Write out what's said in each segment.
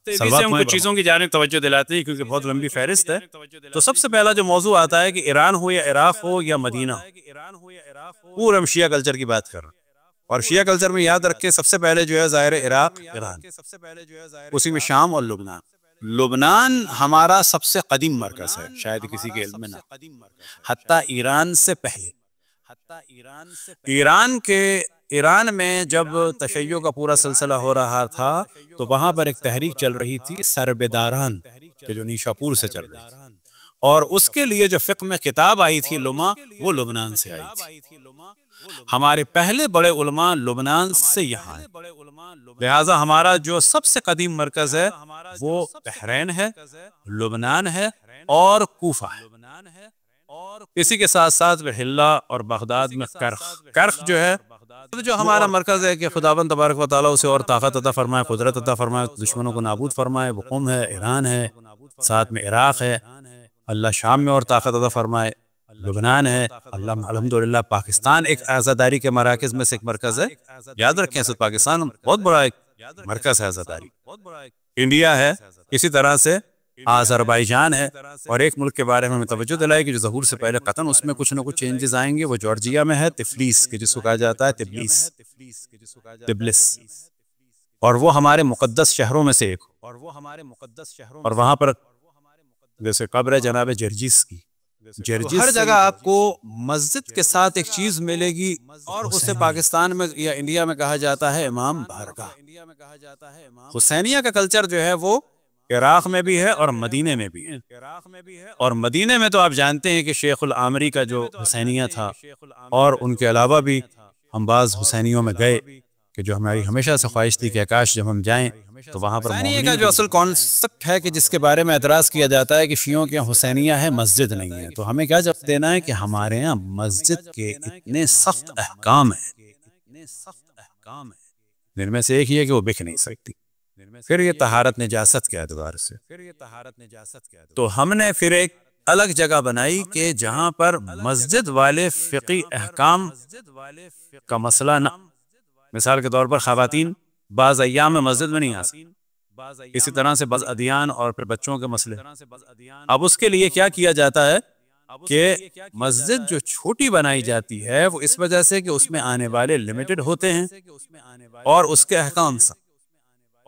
تیزی سے ہم کچھ چیزوں کی جانب توجہ دلاتے ہیں کیونکہ بہت لمبی فہرست ہے. تو سب سے پہلا جو موضوع آتا ہے کہ ایران ہو یا عراق ہو یا مدینہ ہو، پورا ہم شیعہ کلچر کی بات کر رہے ہیں. اور شیعہ کلچر میں یاد رکھیں سب سے پہلے جو ہے ظاہر عراق، ایران، اسی میں شام اور لبنان. لبنان ہمارا سب سے قدیم مرکز ہے، شاید کسی کے علم میں نہ، حتیٰ ایران سے پہلے. ایران میں جب تشیع کا پورا سلسلہ ہو رہا تھا تو وہاں پر ایک تحریک چل رہی تھی سربداران کہ جو نیشاپور سے چل رہی تھی، اور اس کے لیے جو فقہ میں کتاب آئی تھی لما، وہ لبنان سے آئی تھی. ہمارے پہلے بڑے علماء لبنان سے یہاں ہیں. لہٰذا ہمارا جو سب سے قدیم مرکز ہے وہ بحرین ہے، لبنان ہے اور کوفہ ہے. اسی کے ساتھ ساتھ حلہ اور بغداد میں کرخ جو ہے، جو ہمارا مرکز ہے کہ خداوند تبارک و تعالیٰ اسے اور طاقت عطا فرمائے، قدرت عطا فرمائے، دشمنوں کو نابود فرمائے. وہ قم ہے، ایران ہے، ساتھ میں عراق ہے. اللہ شام میں اور طاقت عطا فرمائے. لبنان ہے. اللہ الحمدللہ پاکستان ایک عزاداری کے مراکز میں سے ایک مرکز ہے. یاد رکھیں اس پاکستان بہت بڑا ایک مرکز ہے عزاداری. انڈیا ہے، اسی طرح سے آذربائیجان ہے. اور ایک ملک کے بارے میں ہمیں توجہ دلائی کہ جو ظہور سے پہلے قطن اس میں کچھ نہ کچھ چینجز آئیں گے. وہ جارجیا میں ہے، تفلیس کہ جس کو کہا جاتا ہے تبلس، اور وہ ہمارے مقدس شہروں میں سے ایک. اور وہاں پر جیسے قبر ہے جناب جرجیس کی، ہر جگہ آپ کو مسجد کے ساتھ ایک چیز ملے گی، اور اسے پاکستان میں یا انڈیا میں کہا جاتا ہے امام بارگاہ. حسینیہ کا کلچر جو ہے وہ عراق میں بھی ہے اور مدینے میں بھی ہے. اور مدینے میں تو آپ جانتے ہیں کہ شیخ العامری کا جو حسینیہ تھا، اور ان کے علاوہ بھی ہم بعض حسینیوں میں گئے کہ جو ہماری ہمیشہ سے خواہش تھی کہ کاش جب ہم جائیں تو وہاں پر حسینیہ کا جو اصل کانسیپٹ ہے کہ جس کے بارے میں اعتراض کیا جاتا ہے کہ شیعوں کے حسینیہ ہے، مسجد نہیں ہے. تو ہمیں کیا جواب دینا ہے کہ ہمارے ہاں مسجد کے اتنے سخت احکام ہیں، جن میں سے ایک یہ کہ وہ بک نہیں سکتی. پھر یہ طہارت نجاست کے اعتبار سے تو ہم نے پھر ایک الگ جگہ بنائی کہ جہاں پر مسجد والے فقہی احکام کا مسئلہ نہ. مثال کے طور پر خواتین بعض ایام میں مسجد میں نہیں آ سکتی، اسی طرح سے بعض ادیان اور پھر بچوں کے مسئلے. اب اس کے لیے کیا کیا جاتا ہے کہ مسجد جو چھوٹی بنائی جاتی ہے وہ اس وجہ سے کہ اس میں آنے والے لمیٹڈ ہوتے ہیں اور اس کے احکام سے،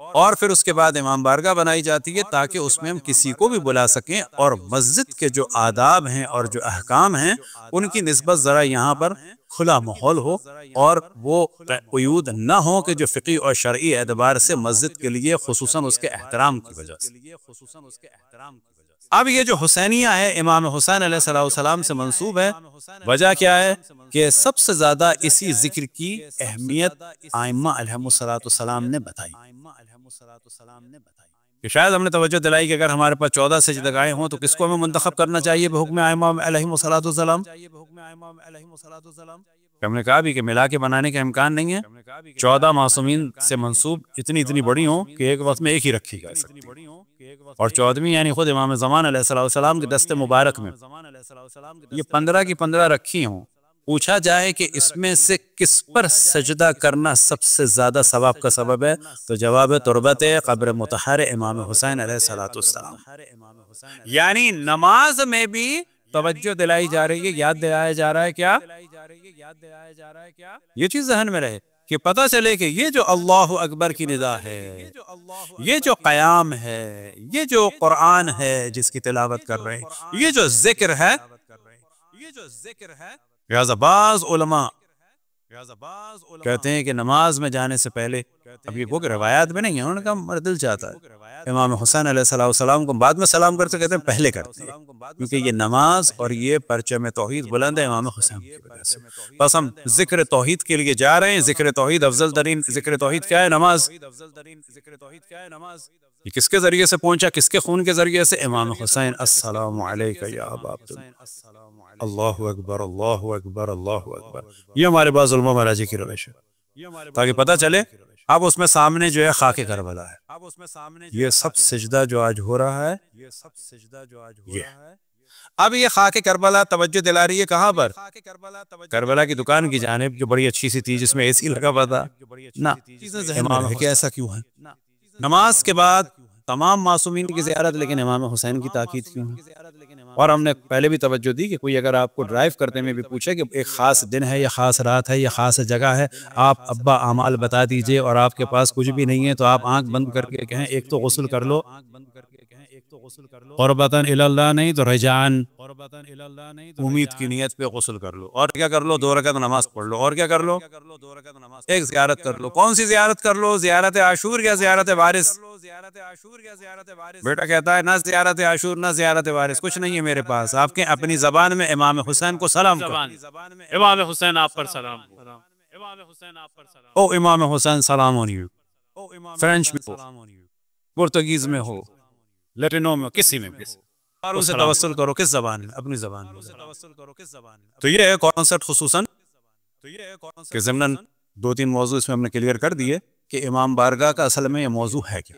اور پھر اس کے بعد امام بارگاہ بنائی جاتی ہے تاکہ اس میں ہم کسی کو بھی بلا سکیں، اور مسجد کے جو آداب ہیں اور جو احکام ہیں ان کی نسبت ذرا یہاں پر کھلا ماحول ہو، اور وہ قیود نہ ہو کہ جو فقہی اور شرعی اعتبار سے مسجد کے لیے خصوصاً اس کے احترام کی وجہ سے. اب یہ جو حسینیہ ہے امام حسین علیہ السلام سے منسوب ہے. وجہ کیا ہے کہ سب سے زیادہ اسی ذکر کی اہمیت ائمہ علیہم السلام نے بتائی. کہ شاید ہم نے توجہ دلائی کہ اگر ہمارے پاس 14 سجدگاہیں ہوں تو کس کو ہمیں منتخب کرنا چاہیے بحکم ائمہ علیہم السلام. ہم نے کہا بھی کہ ملا کے بنانے کا امکان نہیں ہے. 14 معصومین سے منسوب اتنی بڑی ہوں کہ ایک وقت میں ایک ہی رکھی جا سکتی، اور 14ویں یعنی خود امام زمان علیہ السلام کے دست مبارک میں یہ 15 کی 15 رکھی ہوں. پوچھا جائے کہ اس میں سے کس پر سجدہ کرنا سب سے زیادہ ثواب کا سبب ہے تو جواب تربت قبر مطہر امام حسین علیہ السلام. یعنی نماز میں بھی توجہ دلائی جا رہی ہے، یاد دلایا جا رہا ہے. کیا یہ چیز ذہن میں رہے کہ پتہ چلے کہ یہ جو اللہ اکبر کی ندا ہے، یہ جو قیام ہے، یہ جو قرآن ہے جس کی تلاوت کر رہے ہیں، یہ جو ذکر ہے، لہذا بعض علماء کہتے ہیں کہ نماز میں جانے سے پہلے، اب یہ وہ روایات میں نہیں ہے، انہوں نے کہا میرا دل چاہتا ہے امام حسین علیہ السلام کو بعد میں سلام کرتے کہتے ہیں پہلے کرتے ہیں، کیونکہ یہ نماز اور یہ پرچم توحید بلند ہے امام حسین کی وجہ سے. بس ہم ذکر توحید کے لیے جا رہے ہیں. ذکر توحید افضل ترین ذکر توحید کیا ہے؟ نماز. یہ کس کے ذریعے سے پہنچا؟ کس کے خون کے ذریعے سے؟ امام حسین. السلام علیکہ یا ابا عبداللہ. اللہ اکبر اللہ اکبر اللہ اکبر. یہ ہمارے بعض علماء مراجع کی روش ہے تاکہ پتہ چلے. اب اس میں سامنے جو ہے خاک کربلا ہے. یہ سب سجدہ جو آج ہو رہا ہے یہ اب یہ خاک کربلا توجہ دلا رہی ہے کہاں پر؟ کربلا کی دکان کی جانب، جو بڑی اچھی سی تھی جس میں اے سی لگا ہوا تھا. نہ امام ہے کہ ایسا کیوں ہے؟ نماز کے بعد تمام معصومین کی زیارت، لیکن امام حسین کی تاکید کیوں ہے؟ اور ہم نے پہلے بھی توجہ دی کہ کوئی اگر آپ کو ڈرائیو کرتے میں بھی پوچھے کہ ایک خاص دن ہے یا خاص رات ہے یا خاص جگہ ہے، آپ ابا اعمال بتا دیجئے، اور آپ کے پاس کچھ بھی نہیں ہے تو آپ آنکھ بند کر کے کہیں ایک تو غسل کر لو، قربتاً الی اللہ نہیں تو رجعان، امید کی نیت پہ غسل کر لو، اور کیا کر لو؟ 2 رکعت نماز پڑھ لو، اور کیا کر لو؟ ایک زیارت کر لو۔ کون سی زیارت کر لو؟ زیارت عاشور یا زیارت وارث؟ بیٹا کہتا ہے نہ زیارت عاشور نہ زیارت وارث، کچھ نہیں ہے میرے پاس، آپ کے اپنی زبان میں امام حسین کو سلام کرو۔ امام حسین آپ پر سلام ہو۔ او امام حسین سلام آن یو، فرینچ میں ہو، پرتگیز میں ہو، لیٹنو میں، کسی میں بھی، اور ان سے توسل کرو، کس زبان میں؟ اپنی زبان میں۔ تو یہ ہے کانسیپٹ، خصوصاً کہ ضمناً 2-3 موضوع اس میں ہم نے کلیئر کر دیے کہ امام بارگاہ کا اصل میں یہ موضوع ہے کیا۔